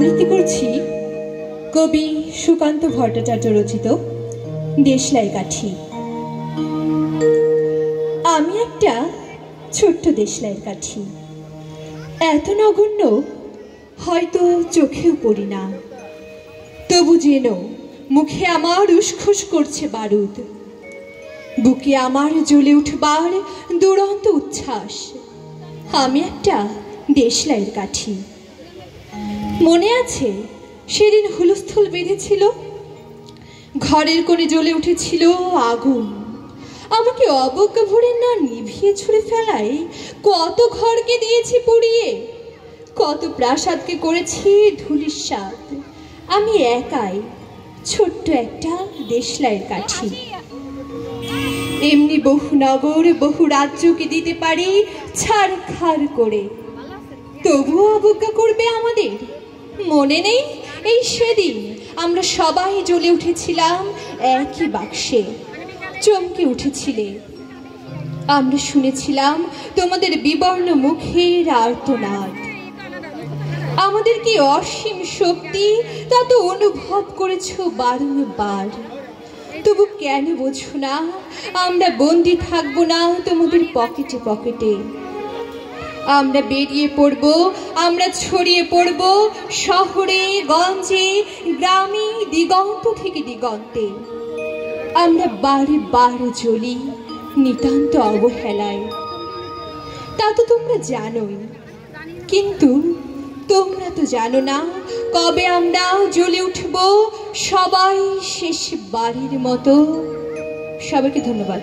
আবৃত্তি করছি কবি সুকান্ত ভট্টাচার্য রচিত দেশলাই কাঠি। আমি একটা ছোট্ট দেশলাইয়ের কাঠি, এত নগণ্য হয়তো চোখেও পড়ি না, তবু যেন মুখে আমার উসখুস করছে বারুদ, বুকে আমার জ্বলে উঠবার দুরন্ত উচ্ছ্বাস। আমি একটা দেশলাইয়ের কাঠি। মনে আছে সেদিন হুলস্থুল বেঁধেছিল, ঘরের কোণে জ্বলে উঠেছিল আগুন। আমাকে অবজ্ঞা ভরে না নিভিয়ে ছুঁড়ে ফেলায় কত ঘরকে দিয়েছি পুড়িয়ে, কত প্রাসাদকে করেছি ধূলিসাৎ। আমি একাই ছোট্ট একটা দেশলাইয়ের কাঠি। এমনি বহু নগর বহু রাজ্যকে দিতে পারি ছাড়খাড় করে, তবুও অবজ্ঞা করবে আমাদের? মনে নেই এই সেদিন আমরা সবাই জ্বলে উঠেছিলাম একই বাক্সে, চমকে উঠেছিলে। আমরা শুনেছিলাম তোমাদের বিবর্ণ মুখের আর্তনাদ। আমাদের কি অসীম শক্তি তা তো অনুভব করেছ বারংবার, তবু কেন বোঝো না আমরা বন্দি থাকবো না তোমাদের পকেটে পকেটে। আমরা বেরিয়ে পড়ব, আমরা ছড়িয়ে পড়ব শহরে গঞ্জে গ্রামে দিগন্ত থেকে দিগন্তে। আমরা বারে বারে জ্বলি নিতান্ত অবহেলায়, তা তো তোমরা জানোই। কিন্তু তোমরা তো জানো না কবে আমরা জ্বলে উঠব সবাই শেষবারের মতো। সবাইকে ধন্যবাদ।